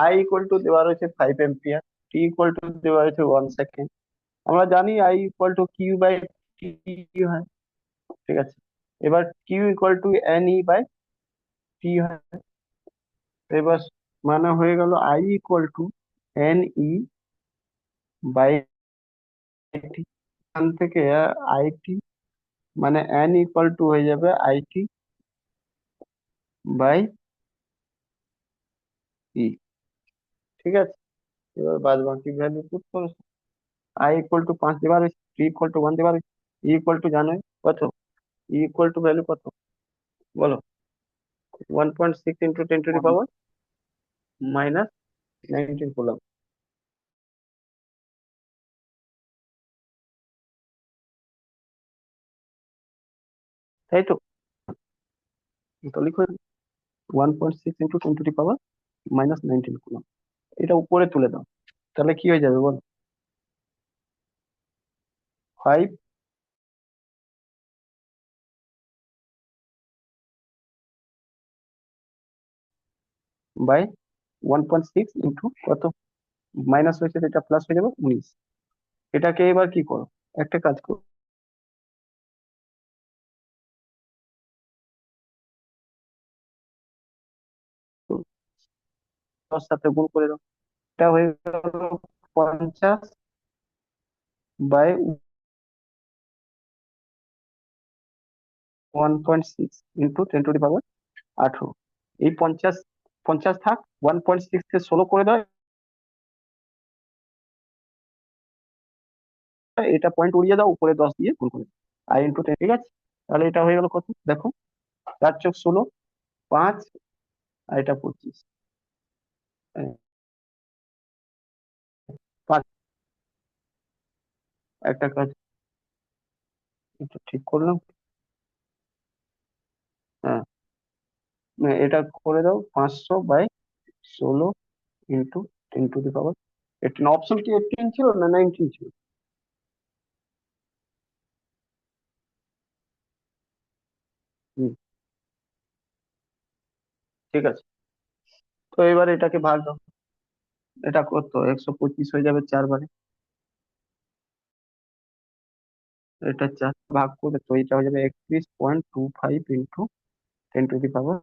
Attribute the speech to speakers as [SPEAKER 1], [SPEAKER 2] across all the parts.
[SPEAKER 1] I equal two দেওয়া রয়েছে 5 ampere, T equal to দেওয়া রয়েছে 1 সেকেন্ড। আমরা জানি I equal to Q by T হয়, ঠিক আছে। এবার Q equal to N E by T হয়। এবার মানে হয়ে গেল I equal to N E by T. এখান থেকে আই টি মানে এন ইকুয়াল টু হয়ে যাবে আই টি বাই ই, ঠিক আছে। এবার বাদ বাকি ভ্যালু পুট করো। আই ইকুয়াল টু 5 দেওয়া রয়েছে, টি ইকুয়াল টু 1 দেওয়া রয়েছে, ই ইকুয়াল টু জানোই কত, ই ইকুয়াল টু ভ্যালু কত বলো, 1.6 into 10 to the power minus 19 coulomb, তাই তো। তো লিখো 1.6 into 10 to the power -19 coulomb, এটা উপরে তুলে দাও, তাহলে কি হয়ে যাবে বলো, 5 বাই 1.6 ইন্টু কত, মাইনাস হয়েছে তো এটা প্লাস হয়ে যাবে 19। এটাকে এবার কি করো, একটা কাজ করো, 10 সাথে গুণ করে দাও, এটা হয়ে গেল 50 বাই 1.6 ইন্টু 10 টু দি পাওয়ার 18। এই 50, 50 থাক, 1.6 কে 16 করে দাও, এটা পয়েন্ট উড়িয়ে দাও, উপরে 10 দিয়ে গুণ করে দাও, আই ইন্টু 10, ঠিক আছে। তাহলে এটা হয়ে গেল কত দেখো, 4 × 16, 5, আর এটা 25, 5। একটা কাজ, এটা ঠিক করলাম, হ্যাঁ, এটা করে দাও 500/16 into 10 to the power 18। Option কি 18 ছিল না 19 ছিল? হুম, ঠিক আছে। তো এবার এটাকে ভাগ দাও, এটা কত, 125 হয়ে যাবে 4 বারে, এটা 4 ভাগ করে, তো এটা হয়ে যাবে 31.25 ইন্টু 10 টু দি পাওয়ার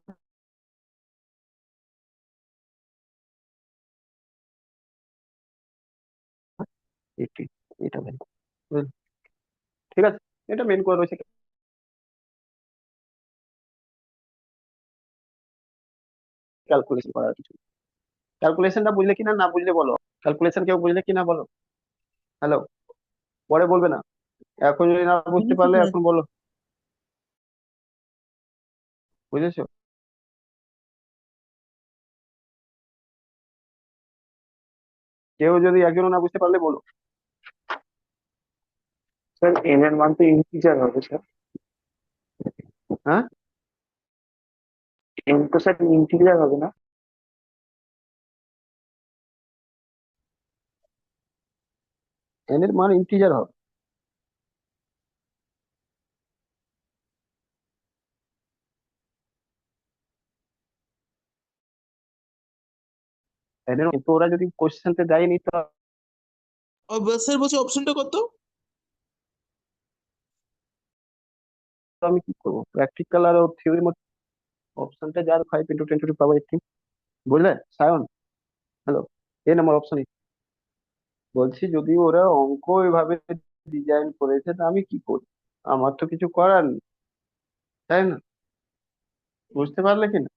[SPEAKER 1] 80, এটা ভ্যালু, ঠিক আছে। এটা মেন করে রয়েছে, ক্যালকুলেশন করার কিছু, ক্যালকুলেশনটা বুঝলে কিনা না বুঝলে বলো, ক্যালকুলেশন কেউ বুঝলে কিনা বলো, হ্যালো, পরে বলবে না, এখন যদি না বুঝতে
[SPEAKER 2] বুঝেছি
[SPEAKER 1] পারলে
[SPEAKER 2] স্যার।
[SPEAKER 1] এখন বলো, বুঝেছো? কেউ যদি একজনও না বুঝতে পারলে বলো।
[SPEAKER 2] স্যার এন এর মান তো ইন্টিজার হবে স্যার।
[SPEAKER 1] হ্যাঁ,
[SPEAKER 2] এন তো স্যার ইন্টিজার হবে না।
[SPEAKER 1] এন এর মান ইন্টিজার হবে, এন এর, কিন্তু ওরা যদি কোশ্চেনতে দেয়নি তো
[SPEAKER 3] স্যার বলছি অপশনটা কত?
[SPEAKER 1] আমি কি করবো, প্র্যাকটিক্যাল আর থিওরির মধ্যে অপশনটা যার 5 × 10 টু দি পাওয়ার 18, বুঝলে সায়ন, হ্যালো, এ নাম্বার অপশন। বলছি যদি ওরা অঙ্ক এভাবে ডিজাইন করেছে তা আমি কি করি, আমার তো কিছু করার নেই, তাই না? বুঝতে পারলে কিনা,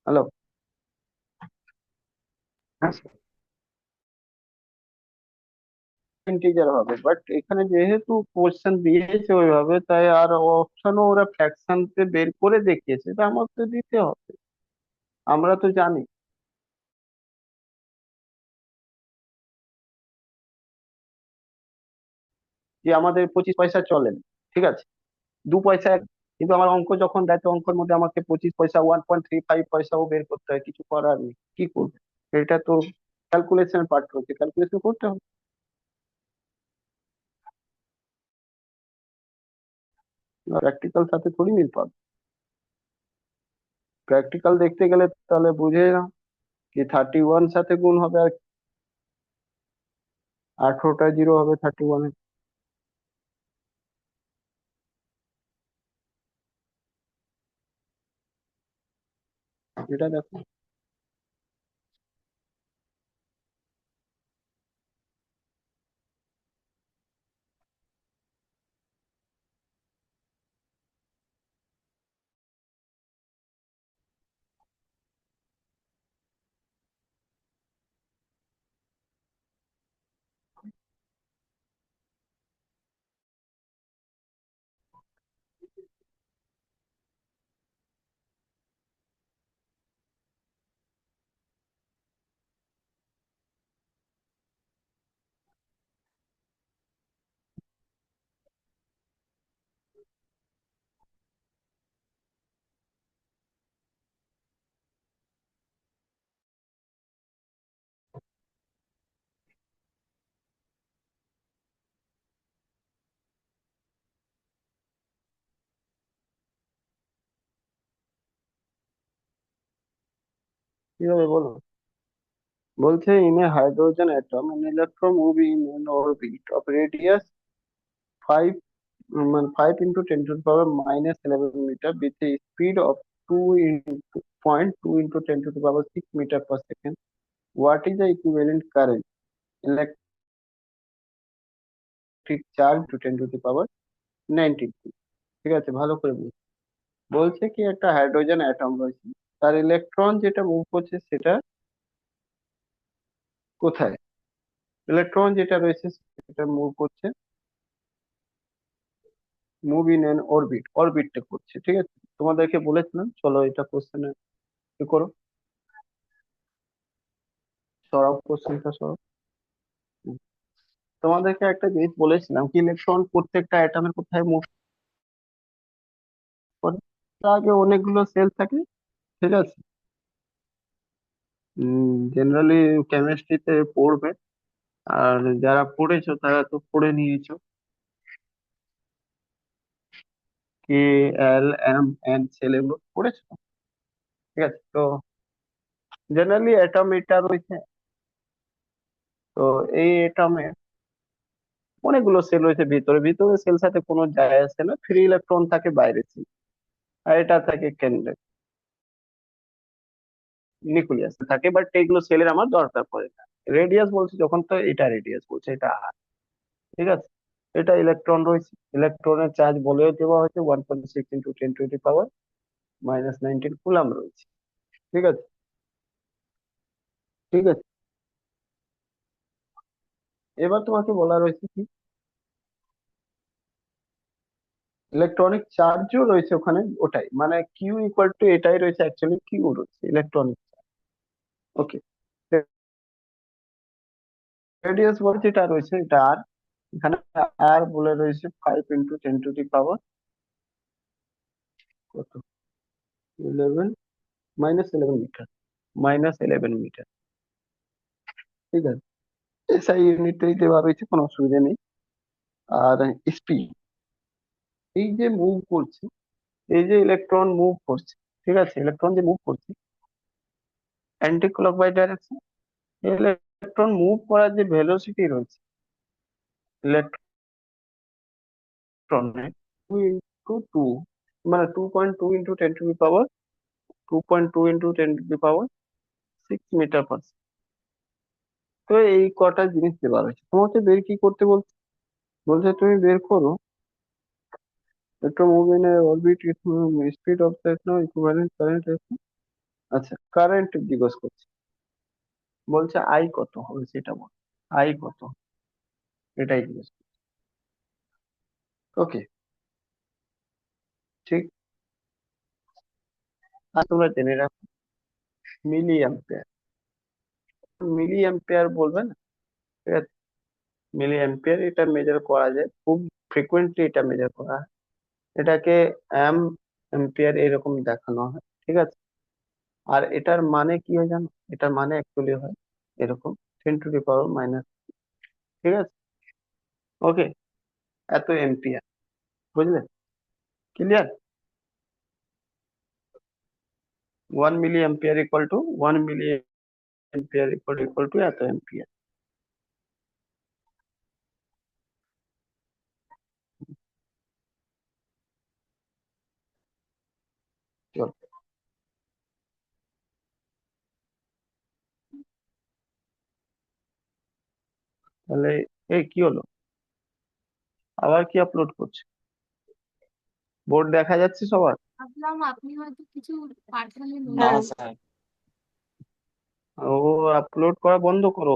[SPEAKER 1] হ্যালো,
[SPEAKER 2] হ্যাঁ স্যার।
[SPEAKER 1] ইন্টিজার হবে, বাট এখানে যেহেতু কোশ্চেন দিয়েছে ওইভাবে, তাই আর অপশনও ওরা ফ্র্যাকশনতে বের করে দেখিয়েছে, তা আমার তো দিতে হবে, আমরা তো জানি যে আমাদের 25 পয়সা চলে না, ঠিক আছে, 2 পয়সা কিন্তু আমার অঙ্ক যখন দেয় তো অঙ্কের মধ্যে আমাকে 25 পয়সা, 1.35 পয়সাও বের করতে হয়, কিছু করার নেই, কি করবে, এটা তো ক্যালকুলেশন পার্ট রয়েছে, ক্যালকুলেশন করতে হবে, প্র্যাকটিক্যাল সাথে থোড়ি মিল পাবে, প্র্যাকটিক্যাল দেখতে গেলে তাহলে বুঝে না, কি 31 সাথে গুণ হবে আর 18টা জিরো হবে 31 এ। এটা দেখো, কি হবে বলো? বলছে in a hydrogen atom an electron move in an orbit of radius 5 মানে 5 into 10 to the power minus 11 meter with a speed of 2 into 0.2 into 10 to the power 6 meter per second. What is the equivalent current? Electric charge to 10 to the power 19. ঠিক আছে, ভালো করে বুঝ। বলছে কি একটা hydrogen atom রয়েছে, তার ইলেকট্রন যেটা মুভ করছে সেটা কোথায়? ইলেকট্রন যেটা রয়েছে সেটা মুভ করছে, মুভ ইন অ্যান অরবিট, অরবিটটা করছে, ঠিক আছে। তোমাদেরকে বলেছিলাম, চলো এটা কোশ্চেনে কি করো, সরাও কোশ্চেনটা সরাও। হুম। তোমাদেরকে একটা জিনিস বলেছিলাম কি ইলেকট্রন প্রত্যেকটা অ্যাটমের কোথায় মুভ করে, তার আগে অনেকগুলো সেল থাকে, ঠিক আছে। জেনারেলি কেমিস্ট্রিতে পড়বে, আর যারা পড়েছো তারা তো পড়ে নিয়েছো, কে এল এম এন সেল এগুলো পড়েছো, ঠিক আছে। তো জেনারেলি অ্যাটম এটা রয়েছে, তো এই অ্যাটমে অনেকগুলো সেল রয়েছে, ভিতরে ভিতরে সেল সাথে কোনো যায় আসে না, ফ্রি ইলেকট্রন থাকে বাইরে সেল, আর এটা থাকে কেন্দ্রে, নিউক্লিয়াস থাকে, বাট এগুলো সেলের আমার দরকার পড়ে না। রেডিয়াস বলছে যখন, তো এটা রেডিয়াস বলছে, এটা আর, ঠিক আছে। এটা ইলেকট্রন রয়েছে, ইলেকট্রনের চার্জ বলেও দেওয়া হয়েছে 1.6 into 10 to the power -19 column রয়েছে, ঠিক আছে। ঠিক আছে, এবার তোমাকে বলা রয়েছে কি ইলেকট্রনিক চার্জও রয়েছে ওখানে, ওটাই মানে কিউ ইকুয়াল টু, এটাই রয়েছে অ্যাকচুয়ালি, কিউ রয়েছে ইলেকট্রনিক, ওকে। রেডিয়াস বলছে এটা রয়েছে, এটা আর, এখানে আর বলে রয়েছে 5 ইন্টু 10 টু দি পাওয়ার কত, 11 -11 মিটার, -11 মিটার, ঠিক আছে। এসআই ইউনিটেই দেওয়া রয়েছে, কোনো অসুবিধা নেই। আর স্পিড, এই যে মুভ করছে, এই যে ইলেকট্রন মুভ করছে, ঠিক আছে, ইলেকট্রন যে মুভ করছে anti clockwise direction, electron move করার যে ভেলোসিটি রয়েছে ইলেকট্রনের, 2 ইন্টু 2, মানে 2.2 into 10 to the power 6 metre per. তো এই কটা জিনিস দেওয়া রয়েছে, তোমাকে বের কি করতে বলছে, বলছে তুমি বের করো একটা move in orbit speed of that now equivalent current. আচ্ছা, কারেন্ট জিজ্ঞেস করছে, বলছে আই কত হবে সেটা বল, আই কত, এটাই জিজ্ঞেস, ওকে, ঠিক। আর তোমরা জেনে রাখো মিলি অ্যাম্পিয়ার, মিলি অ্যাম্পিয়ার বলবে না, ঠিক আছে। মিলি অ্যাম্পিয়ার এটা মেজার করা যায়, খুব ফ্রিকোয়েন্টলি এটা মেজার করা হয়, এটাকে অ্যাম অ্যাম্পিয়ার এরকম দেখানো হয়, ঠিক আছে। আর এটার মানে কি হয় জানো, এটার মানে অ্যাকচুয়ালি হয় এরকম, 10 টু দি পাওয়ার মাইনাস, ঠিক আছে, ওকে, এত এম্পিয়ার, বুঝলে, clear. 1 milliampere equal to 1 milliampere equal to এত এম্পিয়ার। চল, তাহলে এই কি হলো, আবার কি আপলোড করছে? বোর্ড দেখা যাচ্ছে সবার?
[SPEAKER 4] ভাবলাম আপনি হয়তো কিছু পাঠালেন
[SPEAKER 3] না
[SPEAKER 4] ওনাকে।
[SPEAKER 3] স্যার।
[SPEAKER 1] ও আপলোড করা বন্ধ করো।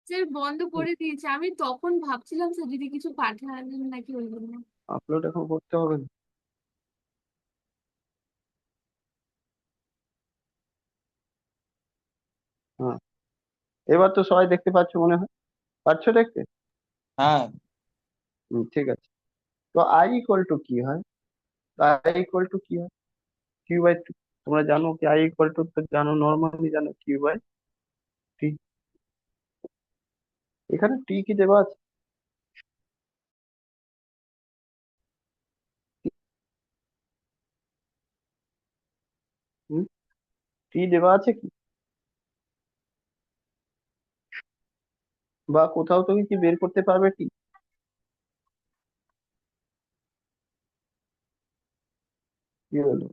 [SPEAKER 4] স্যার বন্ধ করে দিয়েছে, আমি তখন ভাবছিলাম স্যার যদি কিছু পাঠালেন নাকি ওই জন্য।
[SPEAKER 1] আপলোড এখন করতে হবে না। হ্যাঁ, এবার তো সবাই দেখতে পাচ্ছ মনে হয়, পাচ্ছ দেখতে?
[SPEAKER 3] হ্যাঁ।
[SPEAKER 1] ঠিক আছে। তো আই ইকুয়াল টু কি হয়? আই ইকুয়াল টু কি হয়? Q by two. তোমরা জানো কি আই ইকুয়াল টু, তো জানো, নর্মালি জানো কিউ বাই টি। এখানে টি কি দেওয়া আছে? টি দেওয়া আছে কি, বা কোথাও তুমি কি বের করতে পারবে টি? কি হলো?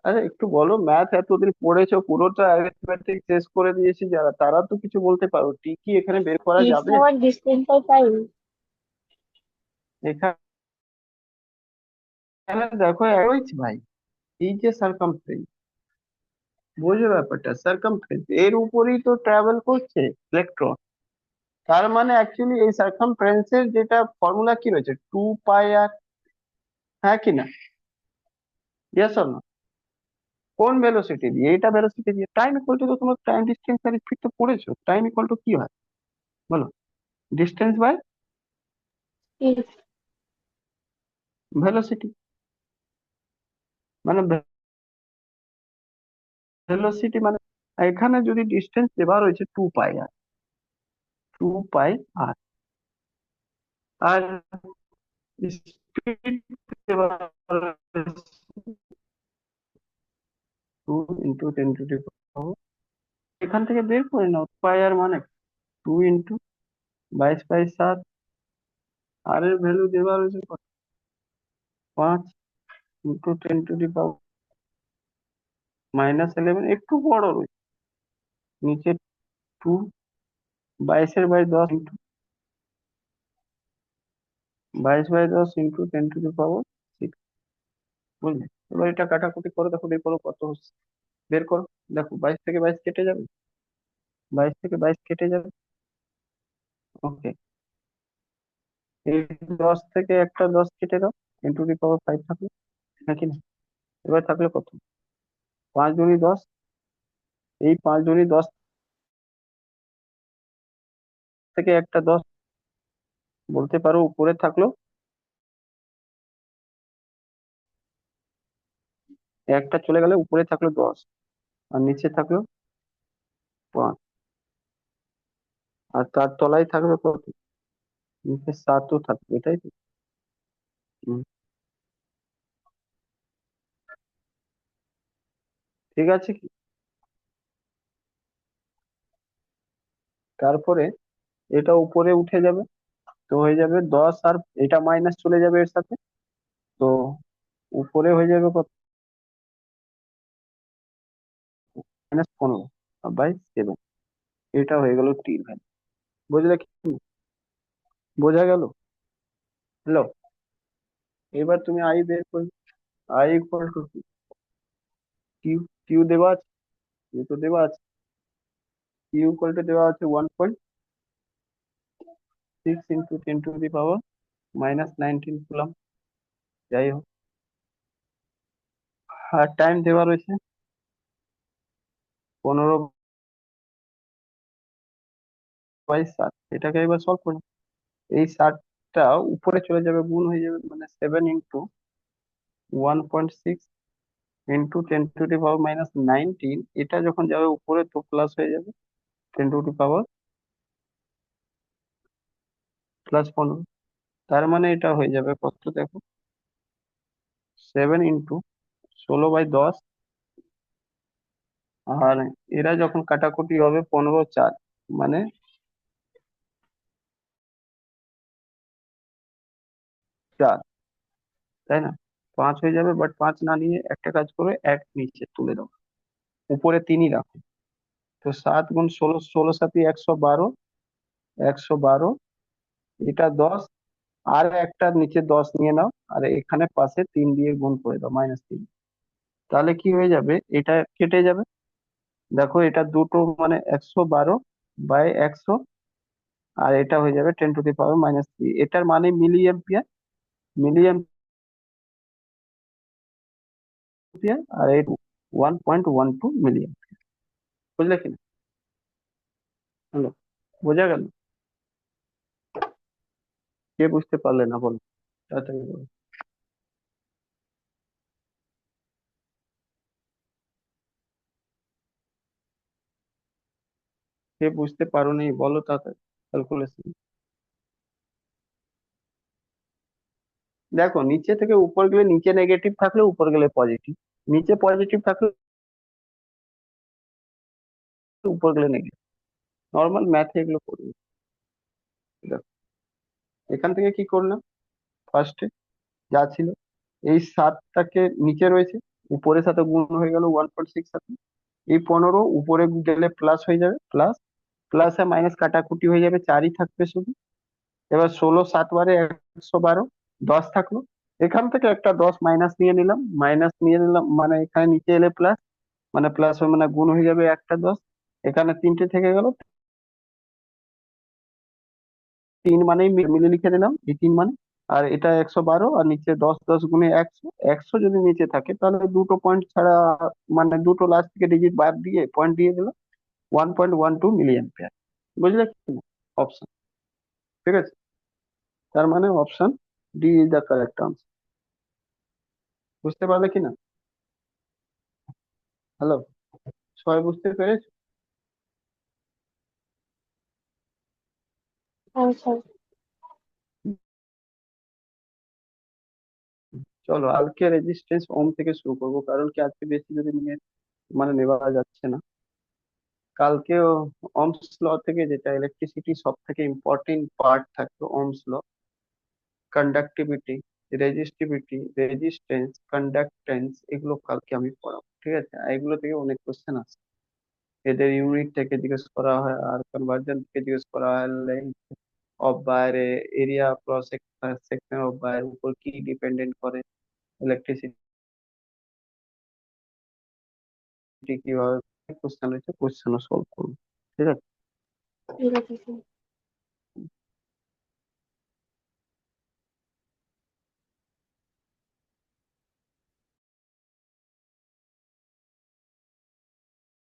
[SPEAKER 1] আরে একটু বলো, ম্যাথ এতদিন পড়েছো, পুরোটা অ্যারিথমেটিক শেষ করে দিয়েছি যারা, তারা তো কিছু বলতে পারো, টি কি এখানে বের করা যাবে?
[SPEAKER 5] আবার ডিস্টেন্সটা পাই।
[SPEAKER 1] এখানে দেখো রয়েছে ভাই, এই যে সার্কামফারেন্স, বোঝো ব্যাপারটা, সার্কামফারেন্স এর উপরেই তো ট্রাভেল করছে ইলেকট্রন। তার মানে অ্যাকচুয়ালি এই সার্কামফারেন্সের যেটা ফর্মুলা কি রয়েছে, 2 পাই আর, হ্যাঁ কি না? Yes or no? কোন ভেলোসিটি দিয়ে? এটা ভেলোসিটি দিয়ে। টাইম ইকুয়াল টু, তো তোমার টাইম ডিস্টেন্স আর স্পিড তো পড়েছো, টাইম ইকুয়াল টু কি হয় বলো? Distance by velocity. মানে ভেলোসিটি মানে, এখানে যদি ডিস্টেন্স দেওয়া রয়েছে 2 পাই আর, 2 পাই আর, আর স্পিড দেওয়া রয়েছে 2 × 10⁻⁴। এখান থেকে বের করে নাও পাই আর মানে 2 × 22/7। আর এর ভ্যালু দেওয়া রয়েছে কত? 5 × 10⁻⁻11, একটু বড় রয়েছে নিচে। 2, 22/10 ইন্টু 22/10 × 10⁻⁶, বুঝলে? এবার এটা কাটাকুটি করো, দেখো বের করো কত হচ্ছে, বের করো। দেখো 22 থেকে 22 কেটে যাবে, 22 থেকে 22 কেটে যাবে। ওকে, এই 10 থেকে একটা 10 কেটে দাও, 10⁻⁵ থাকলো, নাকি না? এবার থাকলো কত? 5 × 10। এই 5 × 10 থেকে একটা 10 বলতে পারো উপরে থাকলো, একটা চলে গেলে উপরে থাকলো 10, আর নিচে থাকলো 5, আর তার তলায় থাকবে কত? নিচে 7ও থাকবে, তাই তো? হুম, ঠিক আছে কি? তারপরে এটা উপরে উঠে যাবে, তো হয়ে যাবে 10, আর এটা মাইনাস চলে যাবে এর সাথে, তো উপরে হয়ে যাবে কত? -15/7। এটা হয়ে গেল টির ভ্যালু। বুঝলে কি? বোঝা গেল? হ্যালো, এবার তুমি আই বের করবে। I equal to Q. Q দেওয়া আছে, কিউ তো দেওয়া আছে, কিউ ইকুয়াল টু দেওয়া আছে 1.6 × 10⁻⁻19 কুলম্ব। যাই হোক, আর টাইম দেওয়া রয়েছে 15/7। এটাকে এবার সলভ করো। এই 7টা উপরে চলে যাবে, গুণ হয়ে যাবে, মানে 7 × 1.6 × 10⁻⁻19। এটা যখন যাবে উপরে তো প্লাস হয়ে যাবে, 10⁻+15। তার মানে এটা হয়ে যাবে কত দেখো, 7 × 16/10 আর এরা যখন কাটাকুটি হবে 15 4, মানে 4, তাই না? 5 হয়ে যাবে, বাট 5 না নিয়ে একটা কাজ করে এক নিচে তুলে দাও, উপরে 3ই রাখো। তো 7 গুণ 16, 16 7 112, 112, এটা 10, আর একটা নিচে 10 নিয়ে নাও, আর এখানে পাশে 3 দিয়ে গুণ করে দাও, -3। তাহলে কি হয়ে যাবে, এটা কেটে যাবে। দেখো এটা দুটো মানে 112/100, আর এটা হয়ে যাবে 10⁻³ এটার মানে মিলি এম্পিয়ার, মিলি এম্পিয়ার, আর এই 1.12 মিলি এম্পিয়ার। বুঝলে কিনা? হলো, বোঝা গেল? কে বুঝতে পারলে না বলো, তাড়াতাড়ি বলো। কে বুঝতে পারোনি বলো তাড়াতাড়ি, ক্যালকুলেশন। দেখো নিচে থেকে উপর গেলে নিচে নেগেটিভ থাকলে উপর গেলে পজিটিভ, নিচে পজিটিভ থাকলে উপর গেলে নেগেটিভ। নর্মাল ম্যাথে এগুলো করবে। দেখো এখান থেকে কি করলাম, ফার্স্টে যা ছিল, এই 7টাকে নিচে রয়েছে, উপরের সাথে গুণ হয়ে গেল 1.6 আছে। এই 15 উপরে গেলে প্লাস হয়ে যাবে, প্লাস প্লাসে মাইনাস কাটাকুটি হয়ে যাবে, 4ই থাকবে শুধু। এবার 16 7 বারে 112, 10 থাকলো। এখান থেকে একটা 10 মাইনাস নিয়ে নিলাম, মাইনাস নিয়ে নিলাম মানে এখানে নিচে এলে প্লাস, মানে প্লাস মানে গুণ হয়ে যাবে একটা 10, এখানে 3টে থেকে গেল, 3 মানেই মিলে লিখে দিলাম, এই 3 মানে। আর এটা 112, আর নিচে 10, 10 গুণে 100, 100 যদি নিচে থাকে তাহলে দুটো পয়েন্ট ছাড়া, মানে দুটো লাস্ট থেকে ডিজিট বাদ দিয়ে পয়েন্ট দিয়ে দিলাম, 1.12 মিলি অ্যাম্পিয়ার। বুঝলে কি? অপশন, ঠিক আছে? তার মানে option D is the correct answer. বুঝতে পারলে কিনা? হ্যালো, সবাই বুঝতে পেরেছো?
[SPEAKER 5] আচ্ছা।
[SPEAKER 1] চলো আজকে রেজিস্ট্যান্স ওম থেকে শুরু করবো, কারণ কি আজকে বেশি যদি নিয়ে মানে নেওয়া যাচ্ছে না। কালকে ওমস ল থেকে, যেটা ইলেকট্রিসিটি সব থেকে ইম্পর্টেন্ট পার্ট থাকতো, Ohm's law, conductivity, resistivity, resistance, conductance, এগুলো কালকে আমি পড়াবো, ঠিক আছে? আর এগুলো থেকে অনেক কোশ্চেন আছে, এদের ইউনিট থেকে জিজ্ঞেস করা হয়, আর কনভার্জন থেকে জিজ্ঞেস করা হয়, length of wire, area cross section of wire উপর কি ডিপেন্ডেন্ট করে, ইলেকট্রিসিটি কিভাবে, কোশ্চেন রয়েছে, কোশ্চেনও সলভ করবো, ঠিক আছে?
[SPEAKER 5] ঠিক আছে স্যার।